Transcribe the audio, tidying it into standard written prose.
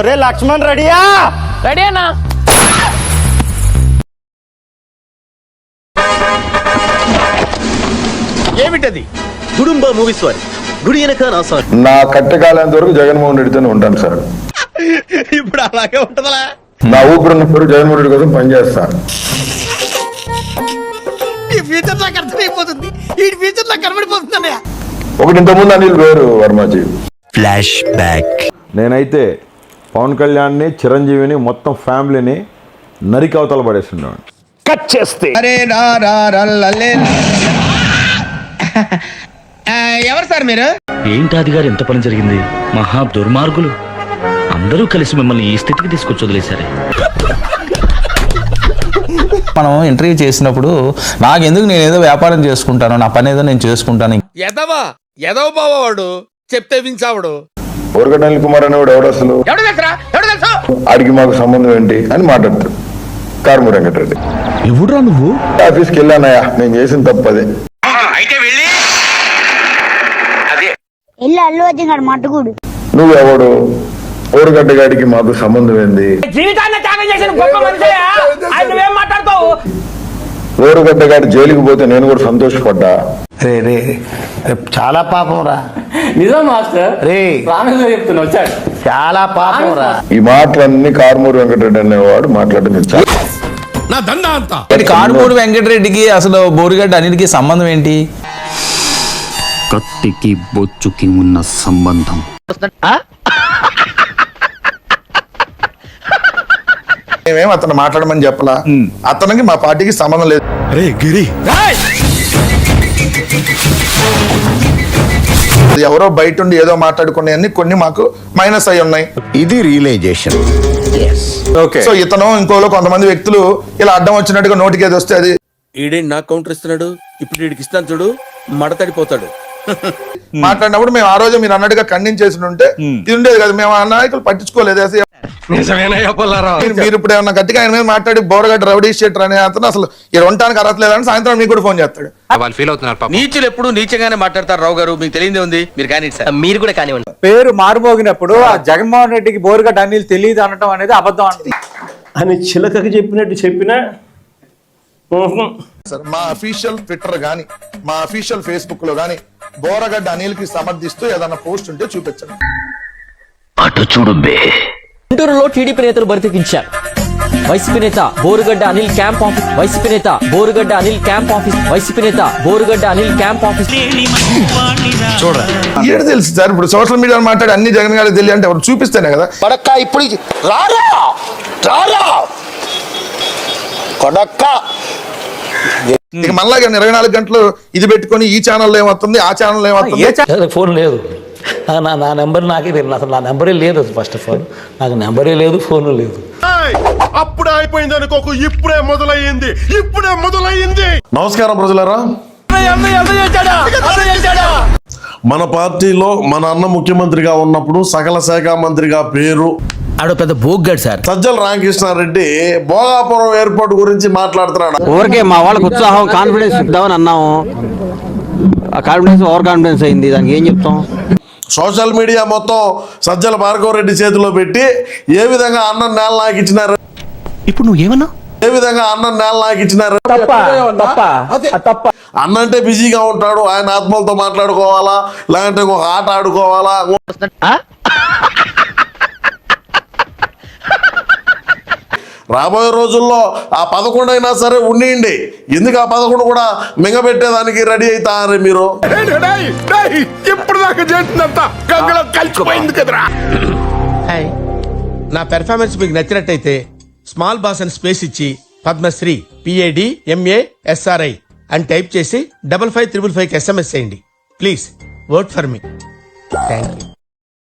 అరే లక్ష్మణ్ రెడీయా? రెడీ అన్నా. ఏమిటది? గుడుంబ మూవీస్ వారి గుడి వెనక నా సార్. నా కట్టకాలేంత వరకు జగన్మోహన్ రెడ్డితోనే ఉంటాను సార్. ఇప్పుడు అలాగే ఉంటదలా? నా ఊపిరినంత వరకు జగన్మోహన్ రెడ్డి కోసం పనిచేస్తాను. ఈ ఫ్యూచర్ నాకు అర్థమైపోతుంది, ఈ ఫ్యూచర్ నాకు కనబడిపోతుంది అన్నయ్య. ఒకటి ఇంతకుముందు అనిల్ వేరు వర్మాజీ. Flash back. నేనైతే పవన్ కళ్యాణ్ని, చిరంజీవిని, మొత్తం ఫ్యామిలీని నరికి అవతల పడేస్తున్నాను. కట్ చేస్తే అరే ఎవరు సార్ మీరు? ఏంటాది గారు ఎంత పని జరిగింది? మహా దుర్మార్గులు అందరూ కలిసి మిమ్మల్ని ఈ స్థితికి తీసుకొచ్చి వదిలేశారే. మనం ఇంటర్వ్యూ చేసినప్పుడు నాకెందుకు, నేను ఏదో వ్యాపారం చేసుకుంటాను, నా పని ఏదో నేను చేసుకుంటాను. ఎదవ బావాడు చెప్తే వించావుడు. ఊరగడ్డ అనిల్ కుమార్ అనేవాడు ఎవడు అసలు? ఎవడు తెలుసా? ఎవడు తెలుసా? ఆడికి మాకు సంబంధం ఏంటి అని మాట్లాడతాడు కారుమూరి వెంకటరెడ్డి. ఎవడురా నువ్వు? ఆఫీస్కి వెళ్ళానయ్యా, నేను చేసిన తప్పదే. అయితే వెళ్ళి అల్లు అర్జున్ గారు మట్టుకుడు. నువ్వు ఎవడు? ఊరగడ్డ గాడికి మాకు సంబంధం ఏంది? జీవితాన్ని త్యాగం చేసిన గొప్ప మనిషి. ఆయన నువ్వేం మాట్లాడతావు? ఊరగడ్డ గాడి జైలుకి పోతే నేను కూడా సంతోషపడ్డా. రే రే చాలా పాపం రా. నిజం మాస్టర్. రే చెప్తున్నా వచ్చాడు. చాలా పాపం రా. ఈ మాటలన్నీ కారుమూరి వెంకటరెడ్డి అనేవాడు మాట్లాడడం చాలా. నా దందా అంతా కారుమూరి వెంకటరెడ్డికి అసలు బోరుగడ్డ అన్నిటికీ సంబంధం ఏంటి? కత్తికి బొచ్చుకి ఉన్న సంబంధం. మేమేం అతను మాట్లాడమని చెప్పలా, అతనికి మా పార్టీకి సంబంధం లేదు. ఎవరో బయట ఉండి ఏదో మాట్లాడుకునే కొన్ని మాకు మైనస్ అయి ఉన్నాయి. ఇది రియలైజేషన్. సో ఇతను ఇంకోలో కొంతమంది వ్యక్తులు ఇలా అడ్డం వచ్చినట్టుగా నోటికి ఏది వస్తే అది ఈడేంటి నాకు కౌంటర్ ఇస్తున్నాడు, ఇప్పుడు వీడికి ఇస్తాను చూడు మడతడిపోతాడు. మాట్లాడినప్పుడు మేము ఆ రోజు మీరు అన్నట్టుగా ఖండించేసి ఉంటే ఇది ఉండేది కదా. మేము ఆ నాయకులు పట్టించుకోలేదు. మీరు ఇప్పుడు ఏమన్నా గట్టిగా ఆయన మీద మాట్లాడి బోరగడ్డ రౌడీ షీటర్ అనే అతను అసలు ఇక్కడ ఉండటానికి అర్హత లేదని సాయంత్రం మీకు కూడా ఫోన్ చేస్తాడు. నీచులు ఎప్పుడు నీచంగానే మాట్లాడతారు రావు గారు, మీకు తెలియదే ఉంది. మీరు కానీ మీరు కూడా కానివ్వండి. పేరు మారుమోగినప్పుడు ఆ జగన్మోహన్ రెడ్డికి బోరుగడ్డ అనిల్ తెలియదు అనటం అనేది అబద్ధం అని చిలకకి చెప్పినట్టు చెప్పినా సార్ మా అఫీషియల్ ట్విట్టర్ గానీ మా అఫీషియల్ ఫేస్బుక్ లో గానీ బోరగడ్డ అనిల్ కి సమర్థిస్తూ ఏదైనా పోస్ట్ ఉంటే చూపించండి. అటు చూడు బే. గుంటూరులో టీడీపీ నేతలు బరితెగించారు. వైసీపీ నేత బోరుగడ్డ అనిల్ క్యాంప్ ఆఫీస్. వైసీపీ నేత బోరుగడ్డ అనిల్ క్యాంప్ ఆఫీస్. వైసీపీ నేత బోరుగడ్డ అనిల్ క్యాంప్ ఆఫీస్. ఏడు తెలుసు సార్, ఇప్పుడు సోషల్ మీడియాలో మాట్లాడి అన్ని జగన్ గారికి తెలియ అంటే ఎవరు చూపిస్తేనే కదా. కొడక్క ఇప్పుడు రారా రారా కొడక్క. ఇక మళ్ళా 24 గంటలు ఇది పెట్టుకొని ఈ ఛానల్ ఏమవుతుంది, ఆ ఛానల్ ఏమవుతుంది. ఫోన్ లేదు నా నెంబర్ నాకే తెలియదు. అసలు నా నెంబరే లేదు. ఫస్ట్ ఆఫ్ ఆల్ నాకు నెంబరే లేదు, ఫోన్ లేదు. అప్పుడే అయిపోయింది అనుకోకు, ఇప్పుడే మొదలయ్యింది. నమస్కారం ప్రజలారా. మన పార్టీలో మన అన్న ముఖ్యమంత్రిగా ఉన్నప్పుడు సకల శాఖ మంత్రిగా పేరు ఆడ పెద్ద బోగ్గాడు సార్. సజ్జల రామకృష్ణారెడ్డి భోగాపురం ఎయిర్పోర్ట్ గురించి మాట్లాడుతున్నాడు. ఊరికే మా వాళ్ళకి ఉత్సాహం కాన్ఫిడెన్స్ ఇద్దామని అన్నాము. ఆ కాన్ఫిడెన్స్ ఓవర్ కాన్ఫిడెన్స్ అయింది. దానికి ఏం చెప్తాం? సోషల్ మీడియా మొత్తం సజ్జల భార్గవ రెడ్డి చేతిలో పెట్టి ఏ విధంగా అన్నం నేల నాకు ఇచ్చినారు, ఇప్పుడు నువ్వు ఏమన్నా ఏ విధంగా అన్నం నేల నాకు ఇచ్చినారు. అన్న అంటే బిజీగా ఉంటాడు, ఆయన ఆత్మలతో మాట్లాడుకోవాలా, లేదంటే ఒక ఆట ఆడుకోవాలా. రాబోయే రోజుల్లో ఆ 11 అయినా సరే ఉండియండి. ఎందుకు ఆ 11 కూడా మింగబెట్టేదానికి రెడీ అవుతారు మీరు. ఇప్పుడు దాకా చేసినంత గంగలో కలిసిపోయింది కదరా. నా పెర్ఫార్మెన్స్ మీకు నచ్చినట్టయితే స్మాల్ బాస్ అని స్పేస్ ఇచ్చి పద్మశ్రీ PADMASRI అని టైప్ చేసి 5555 SMS చేయండి. Please vote for me. Thank you.